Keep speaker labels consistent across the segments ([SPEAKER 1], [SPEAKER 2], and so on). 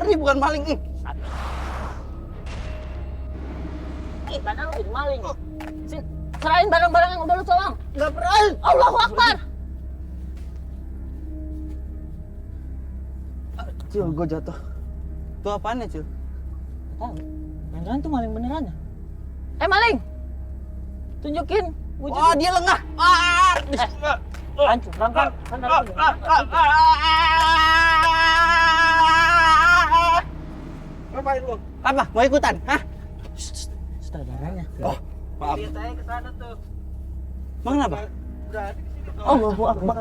[SPEAKER 1] Ini bukan maling.
[SPEAKER 2] Padahal lu jadi maling. Serahin barang-barang yang udah lu colong.
[SPEAKER 1] Nggak pernah.
[SPEAKER 2] Allahu Akbar.
[SPEAKER 1] Cil, gue jatuh. Itu apaan ya, Cil?
[SPEAKER 2] Tahu. Jangan tuh maling beneran ya? Maling. Tunjukin wujud.
[SPEAKER 1] Oh, dia lengah.
[SPEAKER 2] Hancur, rangkang.
[SPEAKER 1] Ngapain lu? Apa? Mau ikutan? Hah?
[SPEAKER 2] Saudaranya.
[SPEAKER 1] Oh, maaf.
[SPEAKER 3] Lihat aja ke sana tuh.
[SPEAKER 1] Emang kenapa?
[SPEAKER 3] Berarti di situ.
[SPEAKER 2] Allahu Akbar.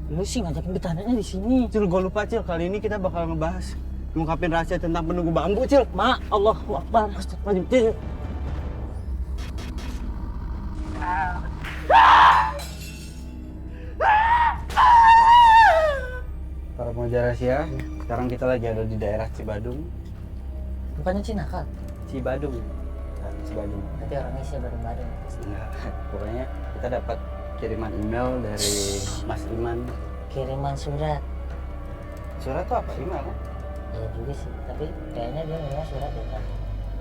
[SPEAKER 2] Lu sih ngajakin bercandanya di sini.
[SPEAKER 1] Cil, gue lupa, Cil. Kali ini kita bakal ngebahas mengungkapin rahasia tentang penunggu bambu, Cil.
[SPEAKER 2] Ma, Allahu Akbar.
[SPEAKER 1] Astagfirullahaladzim, Cil. Para pengajar rahasia, sekarang kita lagi ada di daerah Cibadung.
[SPEAKER 2] Bukannya Cina kan?
[SPEAKER 1] Cibadung. Nah, Cibadung.
[SPEAKER 2] Nanti orangnya sih bareng-bareng.
[SPEAKER 1] Enggak. Pokoknya kita dapat kiriman email dari Mas Iman.
[SPEAKER 2] Kiriman surat.
[SPEAKER 1] Surat tuh apa? Email kan?
[SPEAKER 2] Iya juga sih, tapi kayaknya dia memang surat ya kan?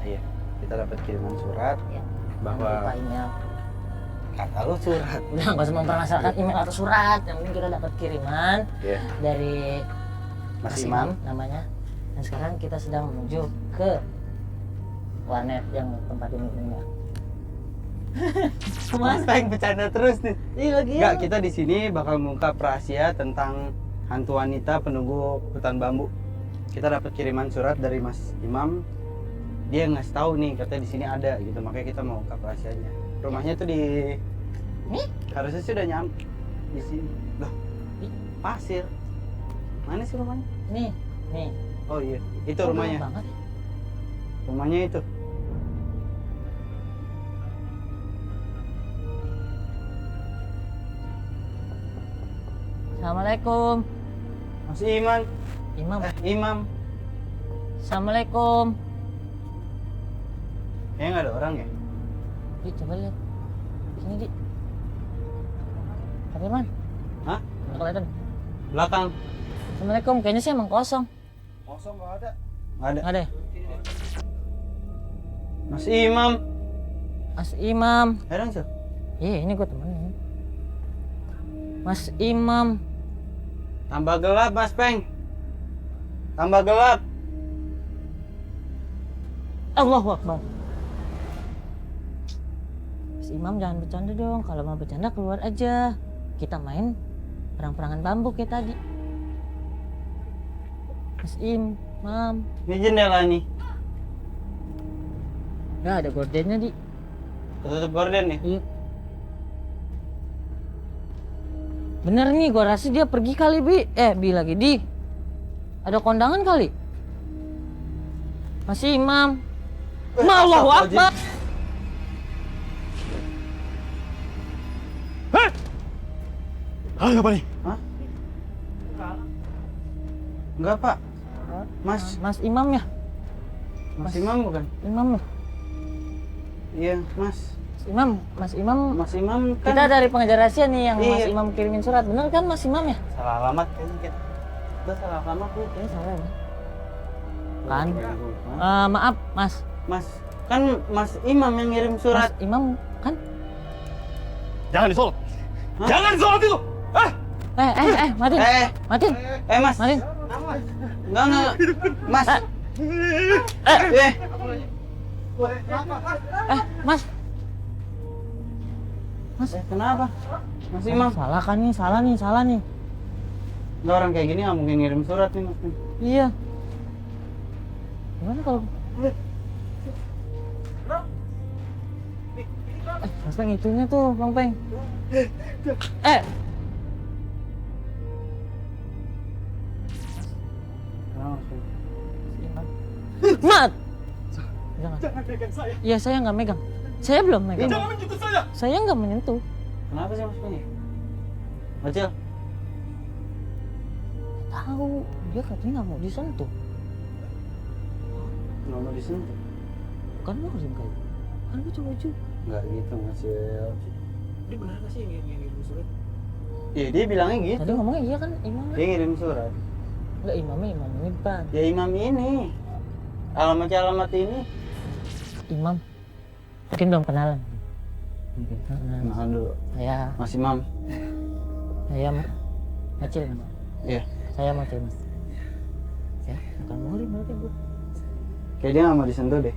[SPEAKER 1] Iya. Kita dapat kiriman surat
[SPEAKER 2] Ya.
[SPEAKER 1] bahwa
[SPEAKER 2] Lupa email.
[SPEAKER 1] kata lu surat.
[SPEAKER 2] Udah nggak usah mempermasalahkan email atau surat. Yang penting kita dapat kiriman
[SPEAKER 1] Iya.
[SPEAKER 2] dari
[SPEAKER 1] Mas Imam.
[SPEAKER 2] namanya. Dan sekarang kita sedang menuju ke warnet yang tempat ini email.
[SPEAKER 1] Mas pengen bercanda terus nih.
[SPEAKER 2] Iya lagi.
[SPEAKER 1] Enggak, kita di sini bakal mengungkap rahasia tentang hantu wanita penunggu hutan bambu. Kita dapat kiriman surat dari Mas Imam. Dia ngasih tahu nih, katanya di sini ada gitu. Makanya kita mau ungkap rahasianya. Rumahnya tuh di
[SPEAKER 2] Nih?
[SPEAKER 1] harusnya sih udah nyampe di sini. Loh, pasir. Mana sih rumahnya?
[SPEAKER 2] Nih.
[SPEAKER 1] Oh iya, itu
[SPEAKER 2] Kok
[SPEAKER 1] rumahnya.
[SPEAKER 2] gelap banget ya?
[SPEAKER 1] Rumahnya itu.
[SPEAKER 2] Assalamualaikum.
[SPEAKER 1] Mas Iman.
[SPEAKER 2] Imam.
[SPEAKER 1] Imam.
[SPEAKER 2] Assalamualaikum.
[SPEAKER 1] Kayaknya nggak ada orang ya?
[SPEAKER 2] Di, coba lihat. Sini, Di. Pak Firman.
[SPEAKER 1] Hah?
[SPEAKER 2] Nggak kelihatan.
[SPEAKER 1] Belakang.
[SPEAKER 2] Assalamualaikum. Kayaknya sih emang kosong.
[SPEAKER 3] Kosong nggak ada.
[SPEAKER 1] Nggak ada.
[SPEAKER 2] Nggak ada ya?
[SPEAKER 1] Mas Imam.
[SPEAKER 2] Mas Imam.
[SPEAKER 1] Heran sih.
[SPEAKER 2] Iya, ini gue temenin. Mas Imam.
[SPEAKER 1] Tambah gelap, Mas Peng. Tambah gelap.
[SPEAKER 2] Allahu Akbar. Mas Imam jangan bercanda dong. Kalau mau bercanda keluar aja. Kita main perang-perangan bambu kayak tadi. Mas Imam.
[SPEAKER 1] Ini jendela nih.
[SPEAKER 2] Nggak ada gordennya, Di.
[SPEAKER 1] Tutup gorden nih.
[SPEAKER 2] Iya. Bener nih, gua rasa dia pergi kali, Bi lagi, Di. Ada kondangan kali. Masih Imam. Allahu Akbar.
[SPEAKER 4] Hei! Halo, apa nih?
[SPEAKER 1] Hah? Enggak, Pak. Mas
[SPEAKER 2] Mas Imam ya?
[SPEAKER 1] Mas Imam bukan?
[SPEAKER 2] Imam ya?
[SPEAKER 1] Iya, Mas.
[SPEAKER 2] Mas Imam.
[SPEAKER 1] Mas Imam kan
[SPEAKER 2] Kita dari pengejar rahasia nih yang Mas
[SPEAKER 1] Iya.
[SPEAKER 2] Imam kirimin surat. Bener kan Mas Imam ya?
[SPEAKER 1] salah alamat kayaknya kita. Kita salah alamat, Bu.
[SPEAKER 2] Kayaknya salah ya. Kan?
[SPEAKER 1] Hah?
[SPEAKER 2] Maaf, Mas.
[SPEAKER 1] Mas, kan Mas Imam yang ngirim surat.
[SPEAKER 2] Mas Imam kan?
[SPEAKER 4] Jangan disolot.
[SPEAKER 1] Hah?
[SPEAKER 4] Jangan disolot itu. Ah!
[SPEAKER 2] Matin. Matin.
[SPEAKER 1] Mas.
[SPEAKER 2] Matin.
[SPEAKER 1] Enggak. Mas.
[SPEAKER 2] Mas. Mas.
[SPEAKER 1] Kenapa? Mas Imam.
[SPEAKER 2] Salah kan nih, salah nih.
[SPEAKER 1] Enggak, orang kayak gini nggak mungkin ngirim surat nih, Mas.
[SPEAKER 2] Iya. Gimana kalau Mas Peng itunya tuh, Bang Peng.
[SPEAKER 1] Kenapa, Mas?
[SPEAKER 2] Mat. Jangan.
[SPEAKER 4] Jangan pegang saya.
[SPEAKER 2] Iya, saya nggak megang. Saya belum megang.
[SPEAKER 4] Jangan menyentuh saya.
[SPEAKER 2] Saya nggak menyentuh.
[SPEAKER 1] Kenapa sih, Mas Peng? Bocil.
[SPEAKER 2] Tahu, dia katanya nggak mau disentuh.
[SPEAKER 1] Nggak mau disentuh.
[SPEAKER 2] Kan lu kirim kali. Kan gue coba juga.
[SPEAKER 1] Nggak gitu, Mas.
[SPEAKER 3] Ini benar nggak sih yang ngirim surat?
[SPEAKER 1] Iya, dia bilangnya gitu.
[SPEAKER 2] Tadi ngomongnya iya kan, Imam.
[SPEAKER 1] Dia ngirim surat.
[SPEAKER 2] Enggak, imam ini bukan.
[SPEAKER 1] Ya imam ini. Alamat ini.
[SPEAKER 2] Imam. Mungkin belum kenalan.
[SPEAKER 1] Kenalan dulu.
[SPEAKER 2] Saya
[SPEAKER 1] Mas Imam.
[SPEAKER 2] Macil kan?
[SPEAKER 1] Iya.
[SPEAKER 2] Saya Macil mas. Ya, bukan murid berarti bu.
[SPEAKER 1] Kayak dia nggak mau disentuh deh.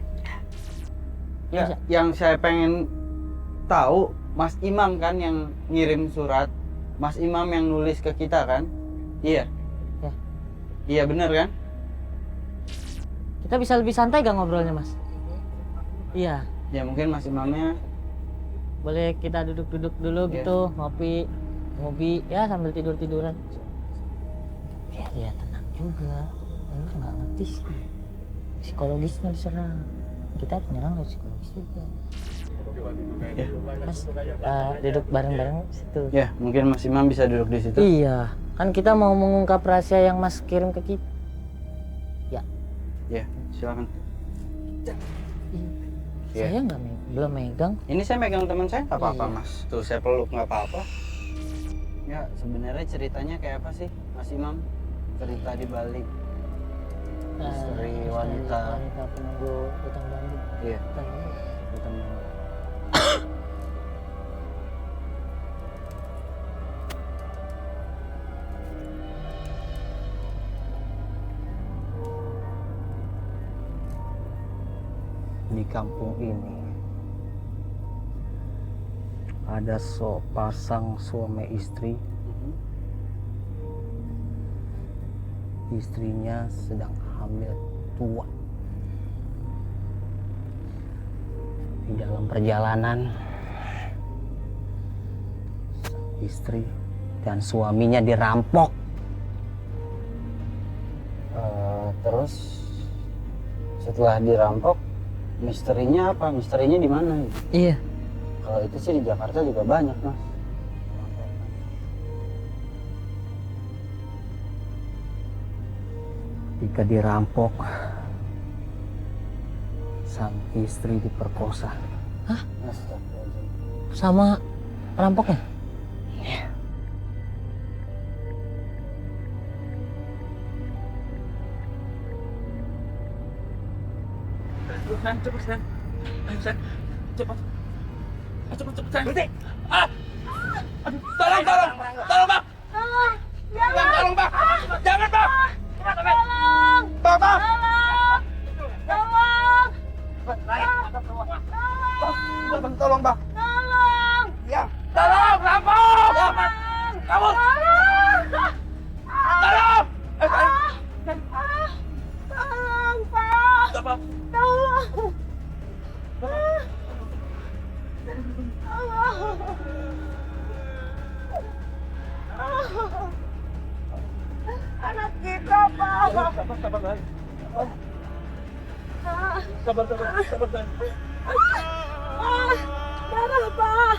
[SPEAKER 1] Ya,
[SPEAKER 2] Bisa.
[SPEAKER 1] yang saya pengen tahu, Mas Imam kan yang ngirim surat, Mas Imam yang nulis ke kita kan? Iya.
[SPEAKER 2] Ya.
[SPEAKER 1] Iya bener kan?
[SPEAKER 2] Kita bisa lebih santai gak ngobrolnya mas? Iya.
[SPEAKER 1] Ya mungkin Mas Imamnya.
[SPEAKER 2] Boleh kita duduk-duduk dulu
[SPEAKER 1] Iya.
[SPEAKER 2] gitu, ngopi ya sambil tidur-tiduran. Biar dia tenang juga. Lu nggak ngerti sih. Psikologisnya diserang. Kita penyerang dari psikologis juga.
[SPEAKER 1] Ya.
[SPEAKER 2] Mas, duduk bareng-bareng situ.
[SPEAKER 1] Ya mungkin Mas Imam bisa duduk di situ.
[SPEAKER 2] Iya, kan kita mau mengungkap rahasia yang Mas kirim ke kita.
[SPEAKER 1] Ya silakan. Iya.
[SPEAKER 2] Saya belum megang.
[SPEAKER 1] Ini saya megang teman saya nggak apa-apa
[SPEAKER 2] Iya.
[SPEAKER 1] Mas. Tuh saya peluk nggak apa-apa. Ya sebenarnya ceritanya kayak apa sih Mas Imam? Cerita di balik misteri wanita.
[SPEAKER 2] Wanita penunggu hutan bambu.
[SPEAKER 1] Iya.
[SPEAKER 2] Hutan bambu.
[SPEAKER 1] Hutan bambu.
[SPEAKER 5] Di kampung ini ada sepasang suami istri. Istrinya sedang hamil tua. Di dalam perjalanan, istri dan suaminya dirampok.
[SPEAKER 1] Terus setelah dirampok, misterinya apa? Misterinya di mana?
[SPEAKER 2] Iya.
[SPEAKER 1] Kalau itu sih di Jakarta juga banyak Mas.
[SPEAKER 5] Ketika dirampok, sang istri diperkosa.
[SPEAKER 1] Astagfirullahaladzim.
[SPEAKER 2] Sama perampoknya?
[SPEAKER 3] Cepet sayang. Ayo sayang. Cepat. Cepet sayang. Berhenti. Aduh, tolong bang. Tolong bang. Tolong bang. Jangan bang. Bang. Bang, tolong bang. Ya. Tolong, rampok. Kamu. Tolong.
[SPEAKER 6] Tolong, Pak.
[SPEAKER 3] Apa?
[SPEAKER 6] Tolong. Anak kita, Pak.
[SPEAKER 3] Sabar sayang. Sabar sayang.
[SPEAKER 6] Darah, Pak.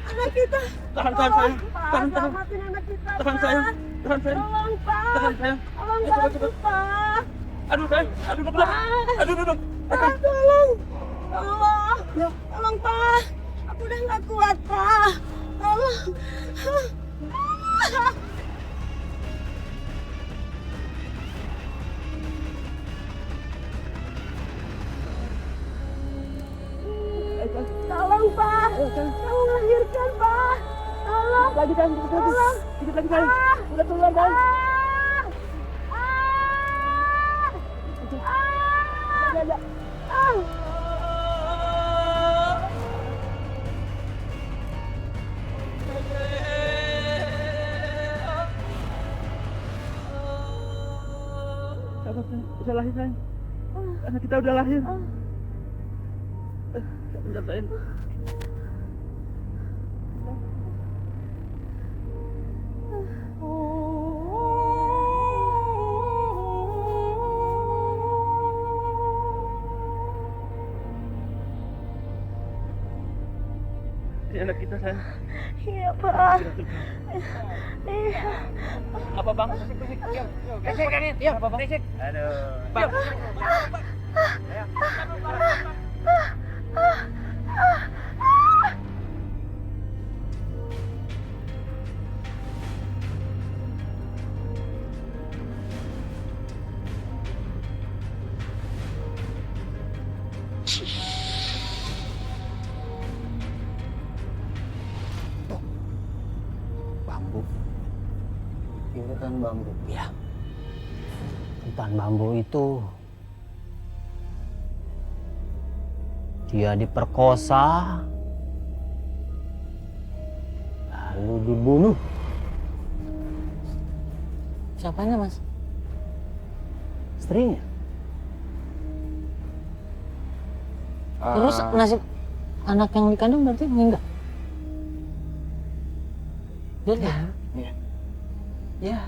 [SPEAKER 6] Anak kita.
[SPEAKER 3] Tahan sayang.
[SPEAKER 6] Pak,
[SPEAKER 3] Tahan.
[SPEAKER 6] selamatin anak kita,
[SPEAKER 3] Tahan
[SPEAKER 6] Pak.
[SPEAKER 3] sayang. Tahan sayang.
[SPEAKER 6] Tolong, Pak.
[SPEAKER 3] Tahan sayang.
[SPEAKER 6] Tolong
[SPEAKER 3] Ayo,
[SPEAKER 6] bantu,
[SPEAKER 3] cepet.
[SPEAKER 6] Pak.
[SPEAKER 3] Aduh sayang. Aduh duduk. Aduh duduk.
[SPEAKER 6] Pak, tolong. Tolong. Tolong, Pak. Aku udah nggak kuat, Pak. Tolong. Tolong, Pak. Tolong lahirkan, Pak. Tolong.
[SPEAKER 3] Lagi sayang.
[SPEAKER 6] Tolong.
[SPEAKER 3] Dikit lagi sayang. Udah keluar sayang. Sabar sayang. Udah lahir sayang. Anak kita udah lahir. Bentar sayang. Ini anak kita sayang.
[SPEAKER 6] Iya, Pak. Iya.
[SPEAKER 3] Apa bang? Iya, apa bang? Aduh. Bang.
[SPEAKER 1] hutan bambu.
[SPEAKER 5] Ya. Hutan bambu itu dia diperkosa lalu dibunuh.
[SPEAKER 2] Siapanya mas?
[SPEAKER 5] Istrinya.
[SPEAKER 2] Terus nasib anak yang dikandung berarti meninggal? Dia
[SPEAKER 1] Ya.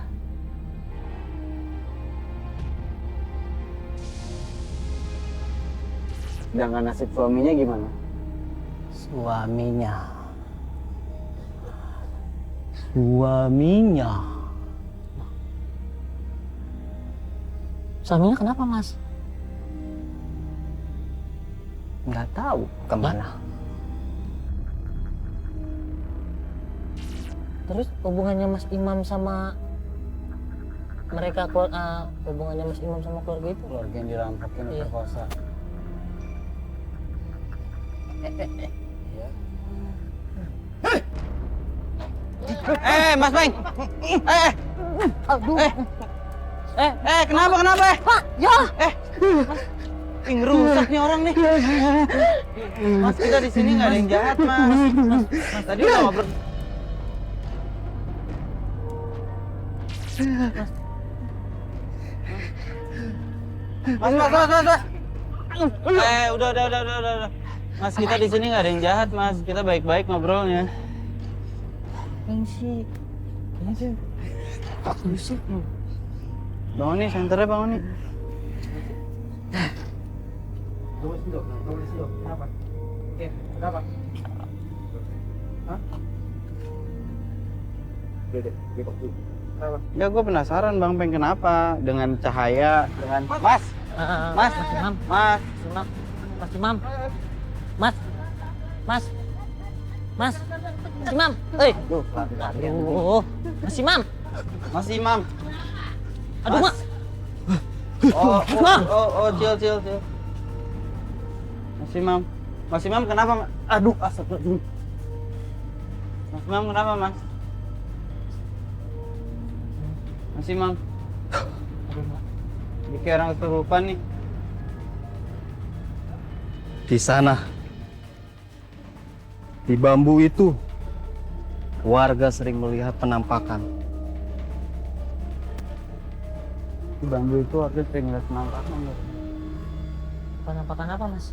[SPEAKER 1] Sedangkan nasib suaminya gimana?
[SPEAKER 5] Suaminya.
[SPEAKER 2] Suaminya kenapa mas?
[SPEAKER 5] Nggak tahu kemana.
[SPEAKER 2] Terus hubungannya Mas Imam sama mereka, hubungannya Mas Imam sama keluarga itu?
[SPEAKER 1] Keluarga yang dirampokin,
[SPEAKER 2] Iya.
[SPEAKER 1] diperkosa. Mas Beng.
[SPEAKER 2] Aduh.
[SPEAKER 1] Kenapa?
[SPEAKER 2] Pak, ya.
[SPEAKER 1] Rusak nih orang nih. Mas, kita di sini nggak ada yang jahat, Mas. Mas tadi udah ngobrol. Mas. Udah. Mas, kita di sini nggak ada yang jahat, Mas. Kita baik-baik ngobrolnya.
[SPEAKER 2] Sih.
[SPEAKER 1] Bangun nih, senternya bangun nih.
[SPEAKER 3] Kenapa?
[SPEAKER 1] Ya, gue penasaran Bang Peng kenapa dengan cahaya, dengan Mas. Mas.
[SPEAKER 2] Imam.
[SPEAKER 1] Mas.
[SPEAKER 2] Imam. Mas Imam. Mas. Mas. Mas. Mas Imam.
[SPEAKER 1] Duh, lari-larian.
[SPEAKER 2] Aduh. Mas Imam.
[SPEAKER 1] Mas Imam.
[SPEAKER 2] Aduh,
[SPEAKER 1] Mas.
[SPEAKER 2] Mak.
[SPEAKER 1] Chill. Mas Imam kenapa, Mas? Aduh, astagfirullahaladzim. Mas Imam kenapa, Mas? Mas Imam. Dia kayak orang kesurupan nih.
[SPEAKER 4] Di sana, di bambu itu, warga sering melihat penampakan.
[SPEAKER 1] Di bambu itu harus sering lihat penampakan.
[SPEAKER 2] Penampakan apa, Mas?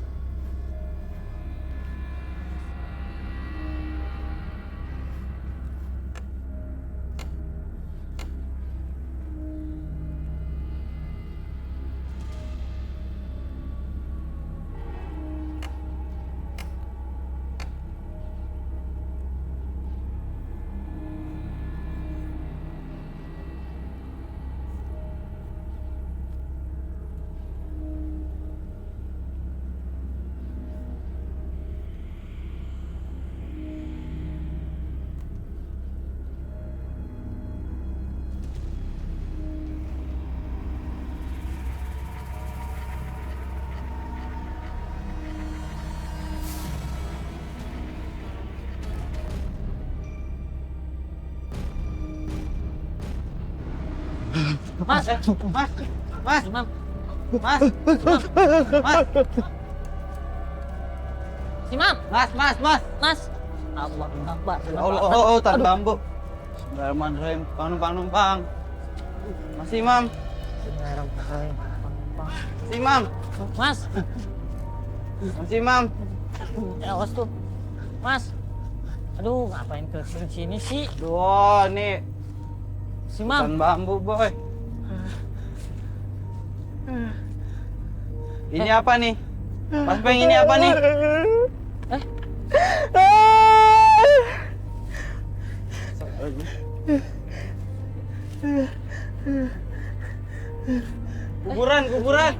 [SPEAKER 2] Mas. Imam.
[SPEAKER 1] Mas.
[SPEAKER 2] Imam.
[SPEAKER 1] Mas.
[SPEAKER 2] Allah Akbar.
[SPEAKER 1] Oh, tan bambu. Bismillahirrahmanirrahim. Panumpang. Mas Imam. Mas Imam.
[SPEAKER 2] Mas.
[SPEAKER 1] Mas Imam.
[SPEAKER 2] Awas tuh. Mas. Aduh, ngapain ke sini sih?
[SPEAKER 1] Duh, nih
[SPEAKER 2] Si Imam.
[SPEAKER 1] tan bambu, boy. Ini apa nih? Mas Peng, ini apa nih? Kuburan.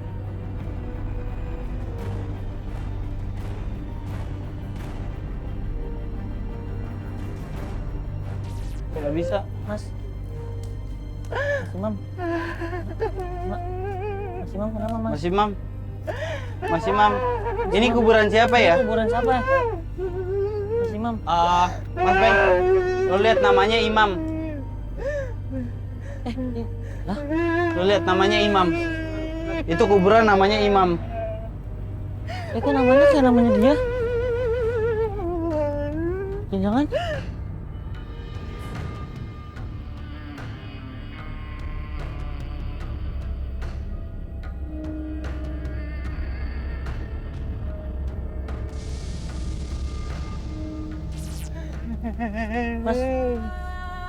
[SPEAKER 1] Tidak bisa.
[SPEAKER 2] Mas. Mas Imam. Mas Imam kenapa, Mas?
[SPEAKER 1] Mas Imam. Ini kuburan siapa ya?
[SPEAKER 2] Kuburan siapa? Mas Imam.
[SPEAKER 1] Mas Peng, lo lihat namanya Imam.
[SPEAKER 2] Lah?
[SPEAKER 1] Lu lihat namanya Imam. Itu kuburan namanya Imam.
[SPEAKER 2] Kok namanya kayak namanya dia? Jangan.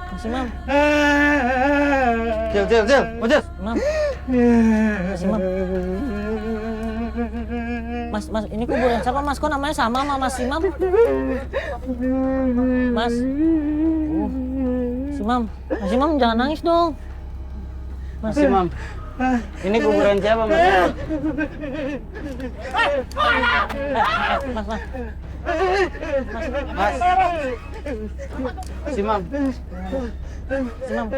[SPEAKER 2] Mas Imam.
[SPEAKER 1] Jel, Mojos.
[SPEAKER 2] Imam. Mas Imam. Mas, ini kuburan siapa Mas? Kok namanya sama sama Mas Imam? Mas. Mas Imam jangan nangis dong.
[SPEAKER 1] Mas Imam. Ini kuburan siapa, Mas?
[SPEAKER 2] Mas.
[SPEAKER 1] Mas Imam.
[SPEAKER 2] Kenapa?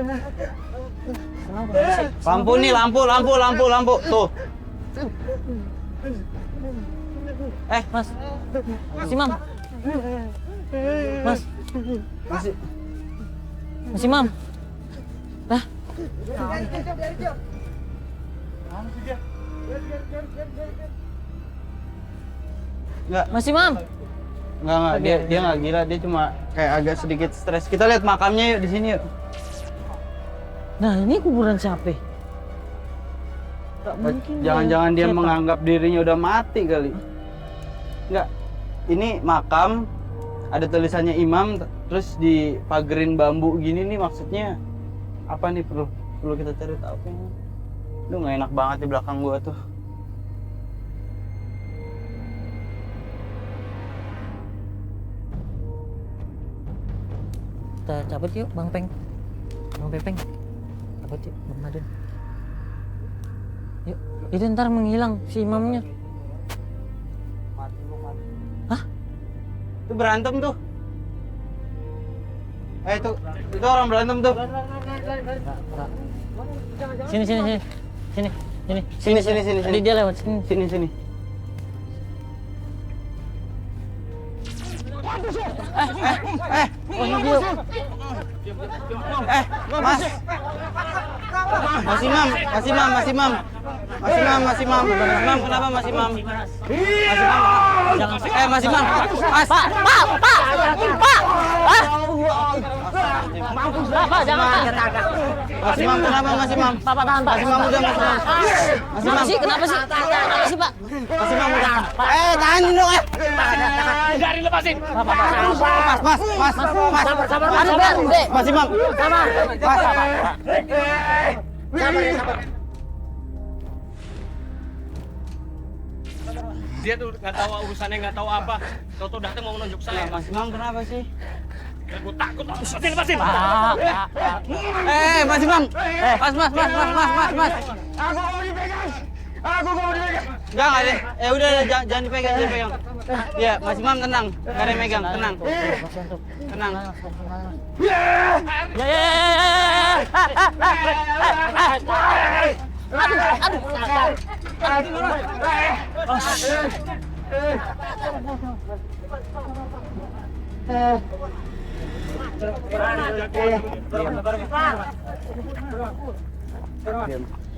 [SPEAKER 1] Lampu nih, lampu. Tuh.
[SPEAKER 2] Mas Imam. Mas Imam. Lah.
[SPEAKER 1] Enggak,
[SPEAKER 2] Mas Imam.
[SPEAKER 1] enggak. Dia enggak gila, dia cuma kayak agak sedikit stres. Kita lihat makamnya yuk di sini yuk.
[SPEAKER 2] Nah, ini kuburan siapa? Gak mungkin.
[SPEAKER 1] Jangan-jangan dia
[SPEAKER 2] Setan.
[SPEAKER 1] menganggap dirinya udah mati kali. Enggak. Ini makam ada tulisannya Imam terus dipagerin bambu gini nih, maksudnya apa nih, perlu kita cari tahu kayaknya. Duh, nggak enak banget di belakang gua tuh.
[SPEAKER 2] Kita cabut yuk, Bang Peng. Bang Pepeng. Cabut yuk, Bang Madun. Yuk, itu ntar menghilang si imamnya. Hah?
[SPEAKER 1] Itu berantem tuh. Itu orang berantem tuh.
[SPEAKER 2] Enggak. Sini.
[SPEAKER 1] Sini.
[SPEAKER 2] Tadi dia lewat sini.
[SPEAKER 1] Sini.
[SPEAKER 2] Oh, ini dia.
[SPEAKER 1] Mas. Mas Imam. Mas Imam, kenapa Mas Imam?
[SPEAKER 2] Jangan.
[SPEAKER 1] Mas Imam. Mas.
[SPEAKER 2] Pak. Pak, jangan.
[SPEAKER 1] Mas Imam, kenapa Mas Imam?
[SPEAKER 2] Pak, tahan, Pak.
[SPEAKER 1] Mas Imam udah, Mas Imam. Mas Imam.
[SPEAKER 2] Kenapa sih? Kenapa sih, Pak?
[SPEAKER 1] Mas Imam udah. Tahanin dong
[SPEAKER 3] Dari lepasin.
[SPEAKER 1] Mas.
[SPEAKER 2] Sabar. Aduh, Dek.
[SPEAKER 1] Mas Imam.
[SPEAKER 2] Sabar.
[SPEAKER 3] Dia tuh nggak tahu urusannya, nggak tahu apa. Toto datang mau menunjuk saya.
[SPEAKER 1] Mas Imam kenapa sih?
[SPEAKER 3] Gue takut. Lepasin.
[SPEAKER 2] Pak.
[SPEAKER 1] Mas Imam. Mas.
[SPEAKER 3] Aku mau dipegang.
[SPEAKER 1] Enggak deh. Udah, jangan dipegang. Ya, Mas Imam tenang. Enggak ada yang megang, tenang. Tenang.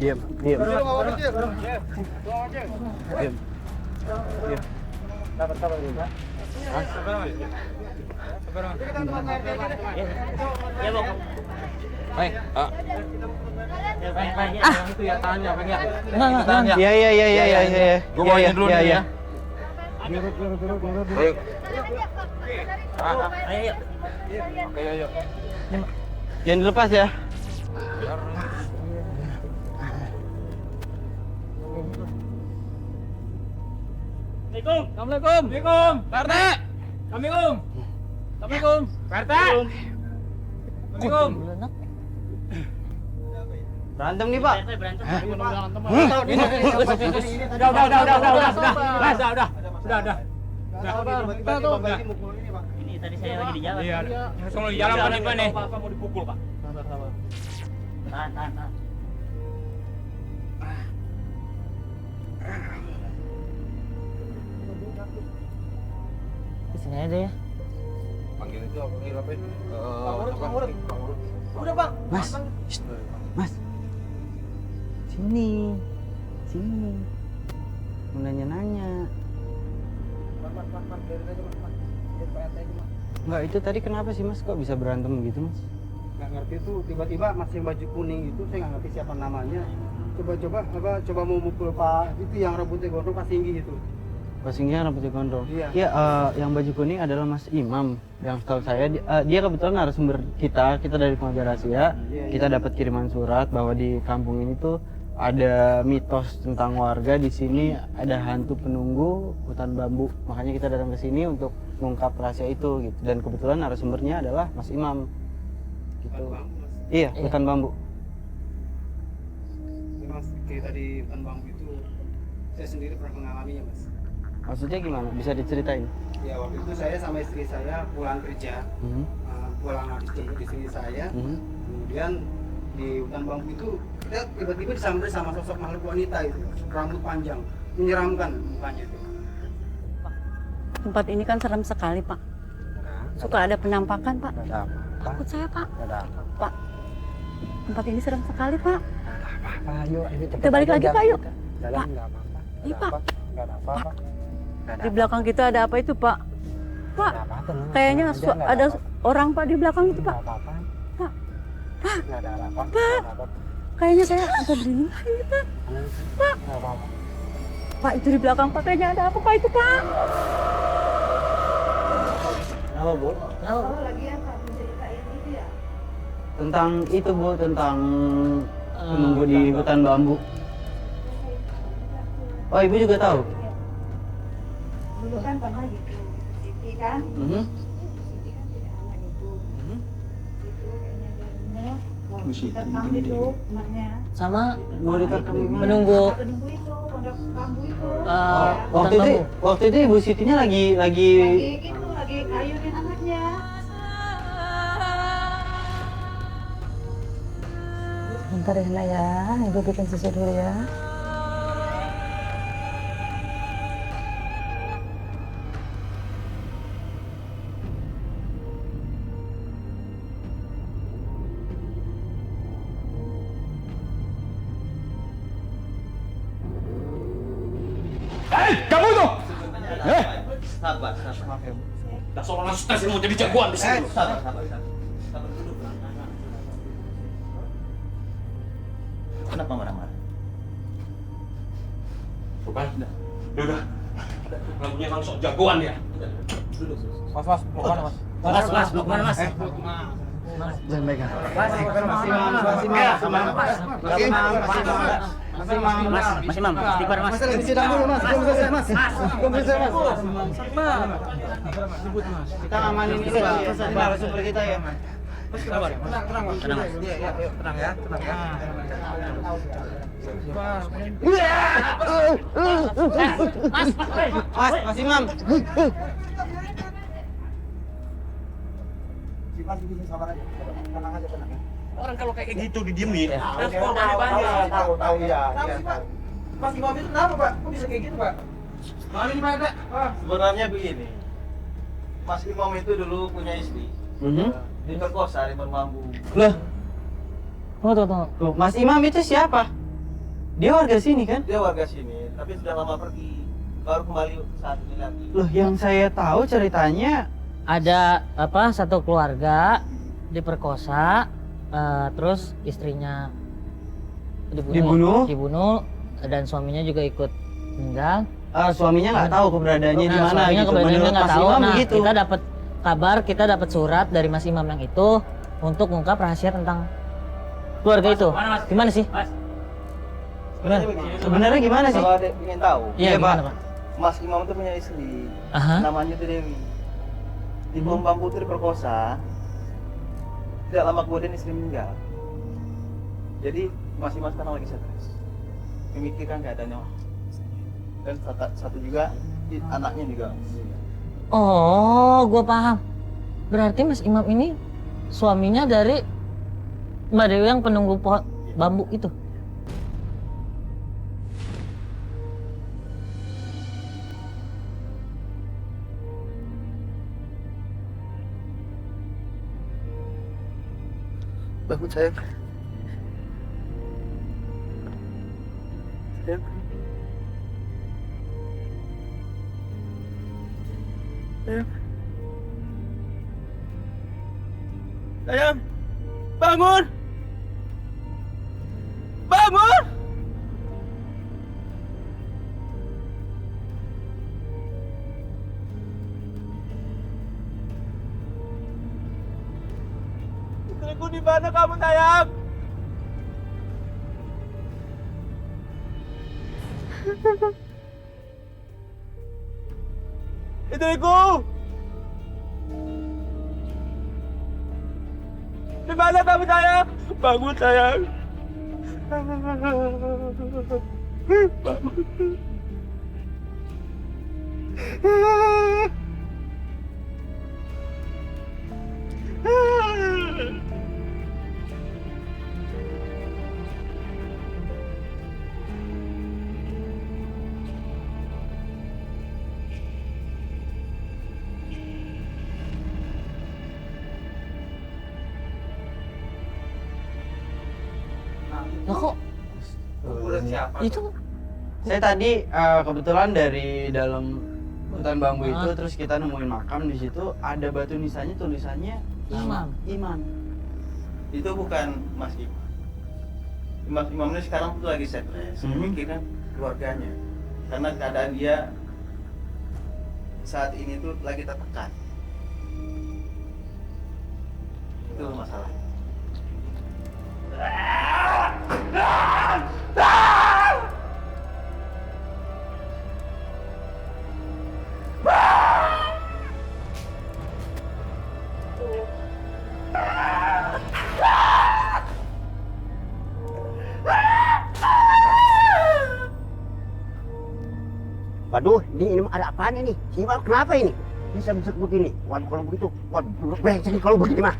[SPEAKER 1] Diam.
[SPEAKER 3] Itu ya tahannya, Bang ya.
[SPEAKER 2] Enggak.
[SPEAKER 1] Iya.
[SPEAKER 3] Gua bawain dulu nih ya. Ayo. Ayo.
[SPEAKER 1] Jangan dilepas ya.
[SPEAKER 3] Assalamualaikum. Pak RT. Assalamualaikum. Pak RT. Assalamualaikum.
[SPEAKER 1] Berantem nih, Pak.
[SPEAKER 3] Udah.
[SPEAKER 2] Ini tadi saya lagi di jalan.
[SPEAKER 3] Iya. Langsung di jalan Pak nih. Bapak mau dipukul, Pak.
[SPEAKER 2] Tahan. Sini aja ya.
[SPEAKER 3] Panggil itu apa? Panggil apa?
[SPEAKER 1] Udah bang. Mas, Shh, mas. Sini, sini. Mau nanya-nanya. Enggak, itu tadi kenapa sih mas? Kok bisa berantem gitu mas?
[SPEAKER 3] Nggak ngerti tuh, tiba-tiba masih baju kuning itu, saya nggak ngerti siapa namanya. Coba mau mukul Pak itu yang rambutnya gondrong Pak Singgi itu.
[SPEAKER 1] Pas Singgih rambutnya gondrong.
[SPEAKER 3] Iya.
[SPEAKER 1] Iya, yang baju kuning adalah Mas Imam. Yang setahu saya dia kebetulan narasumber kita dari keluarga rahasia.
[SPEAKER 3] Iya,
[SPEAKER 1] Kita dapat kiriman surat bahwa di kampung ini tuh ada mitos tentang warga di sini ada hantu penunggu hutan bambu. Makanya kita datang ke sini untuk mengungkap rahasia itu gitu. Dan kebetulan narasumbernya adalah Mas Imam. Gitu. Iya, hutan bambu.
[SPEAKER 3] Mas, cerita di hutan bambu itu saya sendiri pernah mengalaminya mas.
[SPEAKER 1] Maksudnya gimana? Bisa diceritain?
[SPEAKER 3] Ya waktu itu saya sama istri saya pulang kerja, pulang habis jemput istri saya, kemudian di hutan bambu itu kita tiba-tiba disamber sama sosok makhluk wanita itu, rambut panjang, menyeramkan mukanya itu.
[SPEAKER 6] Tempat ini kan serem sekali, Pak. Suka ada penampakan, Pak.
[SPEAKER 3] Ada apa?
[SPEAKER 6] Takut saya, Pak.
[SPEAKER 3] Ada apa?
[SPEAKER 6] Pak, tempat ini serem sekali, Pak.
[SPEAKER 3] Apa? Yuk, ini
[SPEAKER 6] Kita balik lagi, Pak, yuk.
[SPEAKER 3] Dalam
[SPEAKER 6] Pak.
[SPEAKER 3] nggak apa-apa.
[SPEAKER 6] Iya, Pak.
[SPEAKER 3] Nggak ada apa-apa.
[SPEAKER 6] Di belakang kita ada apa itu, Pak? Pak,
[SPEAKER 3] Nggak apa-apa, tenang.
[SPEAKER 6] kayaknya
[SPEAKER 3] Tenang aja, nggak
[SPEAKER 6] ada
[SPEAKER 3] apa-apa.
[SPEAKER 6] orang, Pak, di belakang itu, Pak.
[SPEAKER 3] Nggak apa-apa.
[SPEAKER 6] Pak. Pak.
[SPEAKER 3] Nggak ada apa-apa.
[SPEAKER 6] Pak.
[SPEAKER 3] Nggak apa-apa.
[SPEAKER 6] Kayaknya saya agak merinding lagi, Pak. Pak.
[SPEAKER 3] Nggak apa-apa.
[SPEAKER 6] Pak, itu di belakang, Pak. Kayaknya ada apa, Pak, itu, Pak?
[SPEAKER 1] Kenapa Bu? Tentang itu Bu, tentang penunggu di hutan bambu. Oh ibu juga tahu?
[SPEAKER 7] Dulu kan pernah gitu, Siti kan, Siti kan tidak anak itu, itu kayaknya dia mau diterkam itu anaknya,
[SPEAKER 2] Sama
[SPEAKER 1] Mau diterkam gimana?
[SPEAKER 2] menunggu
[SPEAKER 7] penunggu itu, pondok bambu itu,
[SPEAKER 1] Waktu itu Ibu Sitinya lagi
[SPEAKER 7] lagi gitu, lagi kayunin anaknya.
[SPEAKER 6] Bentar ya, Nak, ya. Ibu bikin susu dulu ya.
[SPEAKER 3] Kamu tuh!
[SPEAKER 1] Sabar, maaf ya Bu.
[SPEAKER 3] Dah seorang stres mau jadi jagoan di sini.
[SPEAKER 1] Sabar. Kenapa marah-marah?
[SPEAKER 3] Bukan, udah. Lagunya kan sok jagoan ya. Mas, mau kemana mas?
[SPEAKER 2] Mas, mau kemana mas?
[SPEAKER 1] Jangan pegang.
[SPEAKER 2] Mas Imam, istighfar mas.
[SPEAKER 1] Mas lagi sidang dulu mas, belum selesai mas. Belum selesai mas. Kita amanin ini narasumber kita ya.
[SPEAKER 2] Tenang mas.
[SPEAKER 3] Tenang ya.
[SPEAKER 1] Mas Imam.
[SPEAKER 3] Mas bisa sabar aja. Tenang aja, tenang ya.
[SPEAKER 8] Orang kalau kayak gitu didiemin,
[SPEAKER 3] Korbannya banyak. Tahu ya. Mas Imam itu kenapa Pak? Kok bisa kayak gitu Pak? Mana ini Pak?
[SPEAKER 4] Sebenarnya begini, Mas Imam itu dulu punya istri, diperkosa di bambu.
[SPEAKER 1] Loh,
[SPEAKER 2] Tunggu.
[SPEAKER 1] loh, Mas Imam itu siapa? Dia warga sini kan?
[SPEAKER 4] Dia warga sini, tapi sudah lama pergi, baru kembali saat ini lagi.
[SPEAKER 1] Loh, yang saya tahu ceritanya
[SPEAKER 2] Ada apa? Satu keluarga diperkosa, terus istrinya dibunuh, dan suaminya juga ikut meninggal.
[SPEAKER 1] suaminya nggak tahu keberadaannya di mana
[SPEAKER 2] Suaminya
[SPEAKER 1] gitu.
[SPEAKER 2] keberadaannya
[SPEAKER 1] Menurut
[SPEAKER 2] nggak
[SPEAKER 1] Mas
[SPEAKER 2] tahu.
[SPEAKER 1] Imam
[SPEAKER 2] Nah,
[SPEAKER 1] begitu.
[SPEAKER 2] kita dapat kabar, kita dapat surat dari Mas Imam yang itu untuk mengungkap rahasia tentang keluarga itu. Gimana sih?
[SPEAKER 1] Sebenarnya gimana sih?
[SPEAKER 4] Kalau ada ingin tahu,
[SPEAKER 2] Iya, gimana Pak?
[SPEAKER 4] Mas Imam itu punya istri,
[SPEAKER 2] Aha.
[SPEAKER 4] namanya itu Dewi. Di bambu itu diperkosa. Tidak lama kemudian istri meninggal. Jadi Mas Imam sekarang lagi stres, memikirkan keadaannya. Dan satu juga anaknya juga.
[SPEAKER 2] Oh, gua paham. Berarti Mas Imam ini suaminya dari Mbak Dewi yang penunggu pohon bambu itu.
[SPEAKER 3] Bangun sayang. Sayang. Sayang. Sayang. Bangun. Bangun. Istriku, di mana kamu sayang? Istriku! Di mana kamu sayang? Bangun sayang. Bangun.
[SPEAKER 2] Lah kok itu
[SPEAKER 1] Saya tadi kebetulan dari dalam hutan bambu itu terus kita nemuin makam di situ ada batu nisannya tulisannya
[SPEAKER 2] Imam.
[SPEAKER 1] Imam.
[SPEAKER 4] Itu bukan Mas Imam. Mas Imam ini sekarang tuh lagi stres, memikirkan keluarganya. Karena keadaan dia saat ini tuh lagi tertekan. Itu masalah.
[SPEAKER 5] Waduh, ini ada apaan ini? Si Imam kenapa ini? Bisa begini. Waduh, kalau begitu, waduh, brengsek kalau begini mah.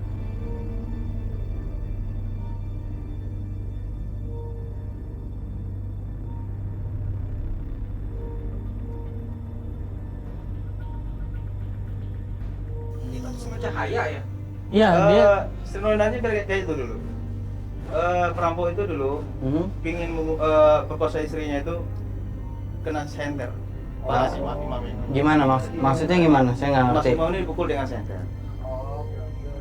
[SPEAKER 8] Itu sama cahaya ya?
[SPEAKER 2] Iya, dia
[SPEAKER 4] Senolanya kayak itu dulu. Perampok itu dulu pingin perkosa istrinya itu kena senter. Mas Imam ini.
[SPEAKER 1] Gimana maksudnya gimana? Saya nggak
[SPEAKER 4] Mas
[SPEAKER 1] ngerti.
[SPEAKER 4] Imam ini dipukul dengan senter.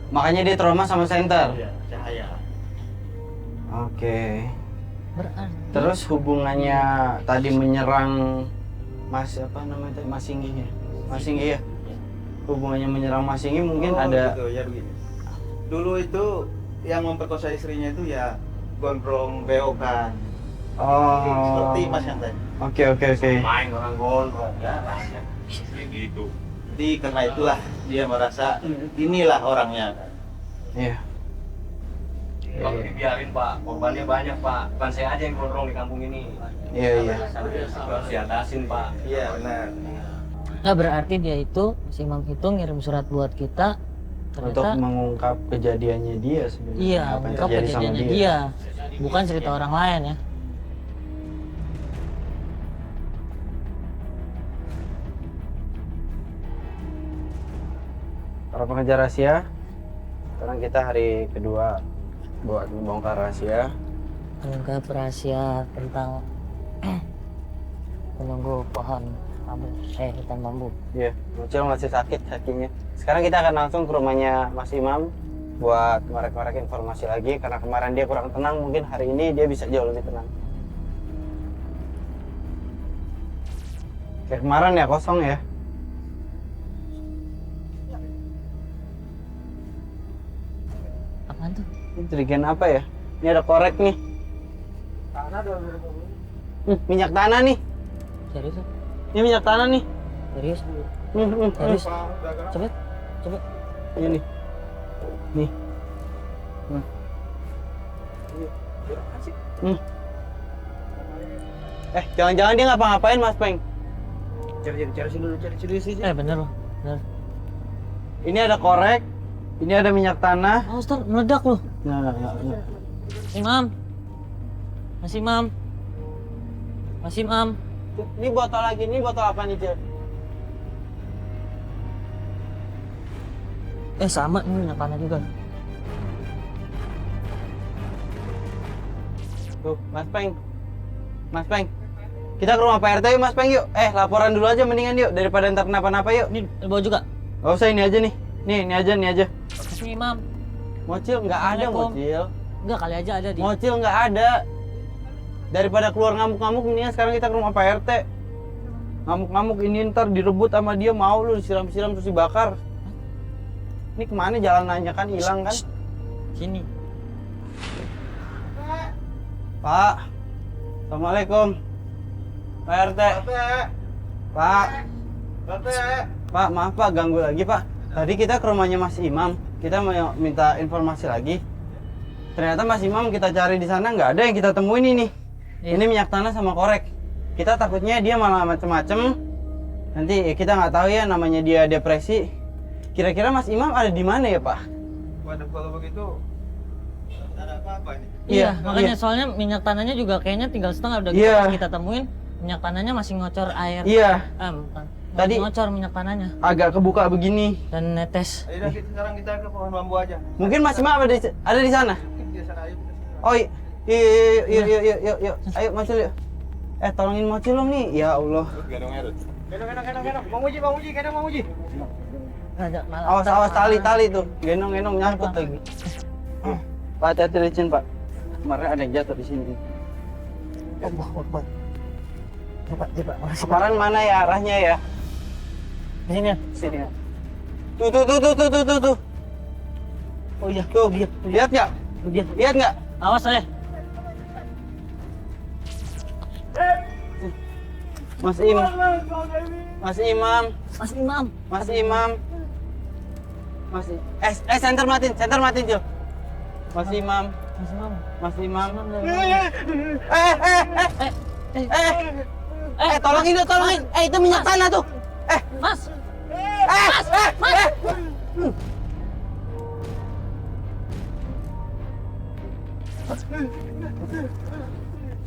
[SPEAKER 1] Makanya dia trauma sama senter.
[SPEAKER 4] Iya, cahaya.
[SPEAKER 1] Oke.
[SPEAKER 2] berarti
[SPEAKER 1] Terus hubungannya tadi menyerang Mas apa namanya tadi? Mas Singgi ya? Mas Singgi ya? Hubungannya menyerang Mas Singgi mungkin ada
[SPEAKER 4] Gitu, ya begini. Dulu itu yang memperkosa istrinya itu ya gondrong beokan. Seperti Mas yang tadi.
[SPEAKER 1] Oke.
[SPEAKER 8] Main orang gondrong ya, kayak gitu.
[SPEAKER 4] Jadi karena itulah dia merasa inilah orangnya.
[SPEAKER 1] Iya.
[SPEAKER 8] Kalau dibiarin Pak, korbannya banyak Pak. Bukan saya aja yang gondrong di kampung ini.
[SPEAKER 1] Iya.
[SPEAKER 8] Harus diatasin Pak.
[SPEAKER 4] Iya benar.
[SPEAKER 2] nah berarti dia itu si Imam itu ngirim surat buat kita
[SPEAKER 1] Untuk
[SPEAKER 2] ternyata
[SPEAKER 1] mengungkap kejadiannya dia sebenarnya.
[SPEAKER 2] iya
[SPEAKER 1] Apa yang
[SPEAKER 2] mengungkap
[SPEAKER 1] terjadi sama
[SPEAKER 2] kejadiannya dia bukan cerita orang lain ya.
[SPEAKER 1] Para pengejar rahasia, sekarang kita hari kedua buat membongkar rahasia.
[SPEAKER 2] Mengungkap rahasia tentang menunggu pohon bambu, hutan bambu.
[SPEAKER 1] Iya, Mucil masih sakit kakinya. Sekarang kita akan langsung ke rumahnya Mas Imam buat ngorek-ngorek informasi lagi karena kemarin dia kurang tenang, mungkin hari ini dia bisa jauh lebih tenang. Kayak kemarin ya kosong ya.
[SPEAKER 2] Apaan tuh?
[SPEAKER 1] Ini jerigen apa ya? Ini ada korek nih. Minyak tanah nih.
[SPEAKER 2] Serius?
[SPEAKER 1] Ini minyak tanah nih.
[SPEAKER 2] Serius?
[SPEAKER 1] Serius.
[SPEAKER 2] Serius? Coba.
[SPEAKER 1] Ini nih. Nih. Jangan-jangan dia ngapa-ngapain Mas Peng?
[SPEAKER 3] Cari sini.
[SPEAKER 2] Bener loh. Bener.
[SPEAKER 1] Ini ada korek, ini ada minyak tanah.
[SPEAKER 2] Oh, Ustaz, meledak loh.
[SPEAKER 1] Nah.
[SPEAKER 2] Imam. Mas Imam. Mas Imam.
[SPEAKER 1] Ini botol lagi, ini botol apa nih, Cil?
[SPEAKER 2] Sama ini minyak tanah juga.
[SPEAKER 1] Tuh, Mas Peng. Mas Peng. Kita ke rumah Pak RT yuk, Mas Peng yuk. Laporan dulu aja mendingan yuk daripada ntar kenapa-napa yuk.
[SPEAKER 2] Ini bawa juga.
[SPEAKER 1] Gak usah ini aja nih. Nih, ini aja.
[SPEAKER 2] Sini Imam.
[SPEAKER 1] Mocil nggak ada,
[SPEAKER 2] Assalamualaikum.
[SPEAKER 1] Mocil.
[SPEAKER 2] Enggak kali aja ada di.
[SPEAKER 1] Mocil nggak ada. Daripada keluar ngamuk-ngamuk mendingan sekarang kita ke rumah Pak RT. Ngamuk-ngamuk ini ntar direbut sama dia, mau lu disiram-siram terus dibakar. Ini kemana jalan nanya kan hilang kan?
[SPEAKER 2] Sini.
[SPEAKER 1] Pak. Assalamualaikum. Pak RT. Pak. Pak, maaf Pak ganggu lagi Pak. Tadi kita ke rumahnya Mas Imam. Kita mau minta informasi lagi. Ternyata Mas Imam kita cari di sana nggak ada yang kita temuin ini. Ini minyak tanah sama korek. Kita takutnya dia malah macem-macem. Nanti kita nggak tahu ya namanya dia depresi. Kira-kira Mas Imam ada di mana ya Pak?
[SPEAKER 4] Waduh, kalau begitu ada apa-apa ini?
[SPEAKER 2] Iya,
[SPEAKER 1] Iya,
[SPEAKER 2] makanya
[SPEAKER 1] iya.
[SPEAKER 2] soalnya minyak tanahnya juga kayaknya tinggal setengah udah
[SPEAKER 1] Iya.
[SPEAKER 2] pas kita temuin minyak tanahnya masih ngocor air.
[SPEAKER 1] Iya,
[SPEAKER 2] Bukan.
[SPEAKER 1] Tadi-
[SPEAKER 2] ngocor minyak tanahnya
[SPEAKER 1] agak kebuka begini.
[SPEAKER 2] dan netes.
[SPEAKER 4] Ayo dah, sekarang kita ke pohon bambu aja.
[SPEAKER 1] Mungkin Mas Imam ada di sana.
[SPEAKER 4] Mungkin di sana ayo kita sana.
[SPEAKER 1] Oh yuk. Ayo Mocil yuk. Tolongin Mocil dong nih. Ya Allah.
[SPEAKER 4] Gendong. Bang Uji, gendong Bang Uji.
[SPEAKER 1] Awas tali tuh. Gendong nyangkut lagi. Pak, hati-hati licin Pak. Kemarin ada yang jatuh di sini.
[SPEAKER 5] Allah Akbar. Coba, makasih.
[SPEAKER 1] Sekarang mana ya arahnya ya?
[SPEAKER 2] Di sini ya.
[SPEAKER 1] Sini ya. Tuh. Oh iya, tuh. Lihat nggak? Lihat nggak?
[SPEAKER 2] Awas saya.
[SPEAKER 1] Mas Imam. Senter matiin Cil. Mas Imam. Tolongin. Itu minyak tanah tuh.
[SPEAKER 2] Mas.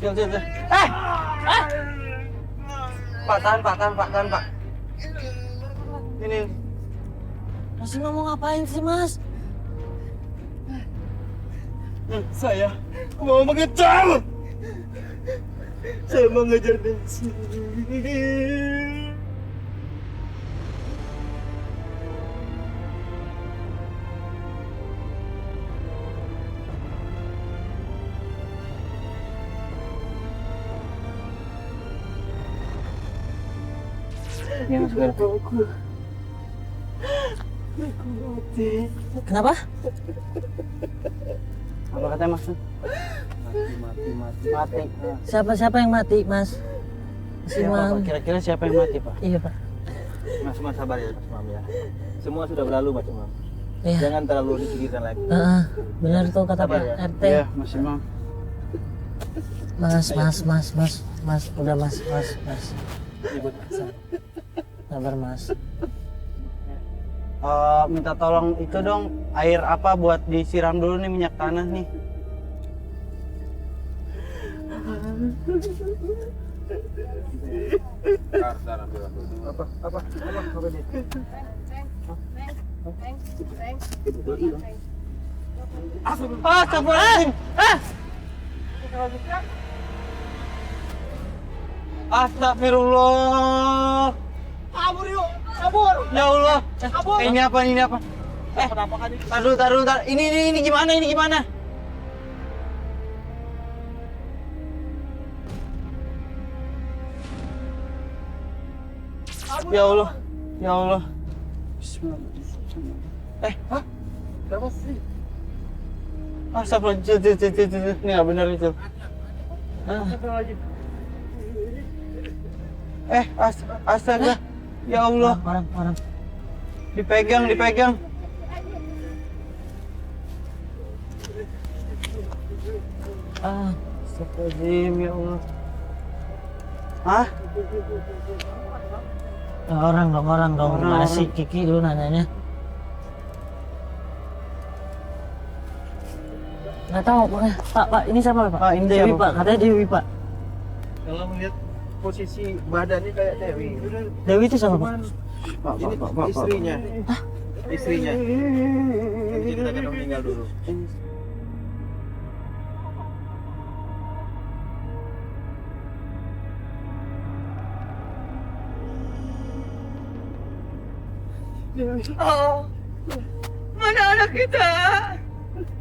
[SPEAKER 1] Cil. Pak, tahan Pak. Ini.
[SPEAKER 2] Mas Imam mau ngapain sih, Mas?
[SPEAKER 4] Saya mau mengejar. Saya mau ngejar Desi.
[SPEAKER 2] Kenapa?
[SPEAKER 1] Apa katanya Mas? Mati.
[SPEAKER 2] Siapa yang mati, Mas? Mas
[SPEAKER 1] Siapa,
[SPEAKER 2] Imam.
[SPEAKER 1] Pak? Kira-kira siapa yang mati, Pak?
[SPEAKER 2] Iya, Pak.
[SPEAKER 4] Mas sabar ya Mas Imam ya. Semua sudah berlalu Mas Imam.
[SPEAKER 2] Iya.
[SPEAKER 4] Jangan terlalu dipikirkan lagi.
[SPEAKER 2] Benar tuh kata
[SPEAKER 4] Sabar
[SPEAKER 2] Pak
[SPEAKER 4] ya.
[SPEAKER 2] RT.
[SPEAKER 1] Iya, Mas Imam.
[SPEAKER 2] Mas, udah Mas.
[SPEAKER 4] Ribut.
[SPEAKER 2] Sabar, Mas.
[SPEAKER 1] Minta tolong itu dong, air apa buat disiram dulu nih minyak tanah nih. Astagfirullahaladzim. Astagfirullah.
[SPEAKER 4] Kabur yuk, kabur.
[SPEAKER 1] Ya Allah.
[SPEAKER 4] Kabur.
[SPEAKER 1] Ini apa?
[SPEAKER 4] Kenapa kan ini?
[SPEAKER 1] Taruh. Ini gimana? Ya Allah. Bismillah.
[SPEAKER 4] Kenapa sih?
[SPEAKER 1] Astagfirullah. Ini nggak benar itu. Astaga. Ya Allah.
[SPEAKER 2] Orang.
[SPEAKER 1] Dipegang. Astagfirullahaladzim, ya Allah. Hah?
[SPEAKER 2] Orang dong.
[SPEAKER 1] Orang.
[SPEAKER 2] Gimana sih Kiki dulu nanyanya? Nggak tahu, Pak. Ini siapa, Pak?
[SPEAKER 1] Pak, ini
[SPEAKER 2] Dewi,
[SPEAKER 1] siapa,
[SPEAKER 2] Pak. Katanya Dewi, Pak.
[SPEAKER 4] Kalau melihat posisi badannya kayak Dewi.
[SPEAKER 2] Dewi itu siapa, Pak?
[SPEAKER 4] Ini istrinya. Istrinya. Yang ceritakan meninggal dulu.
[SPEAKER 6] Oh, mana anak kita?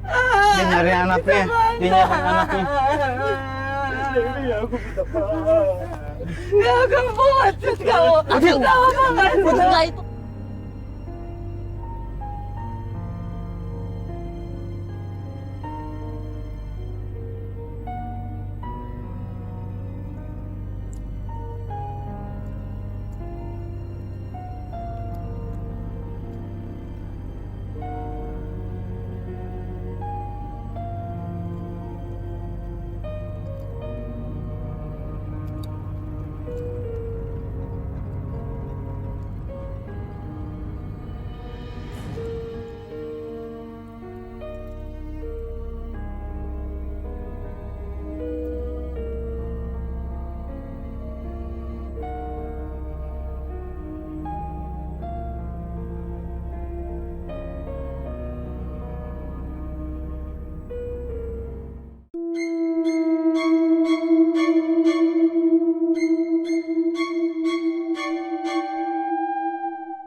[SPEAKER 1] Dia nyari anaknya, dia nyari anaknya.
[SPEAKER 6] Gak akan buat kamu. Aku tahu banget.
[SPEAKER 2] Enggak itu.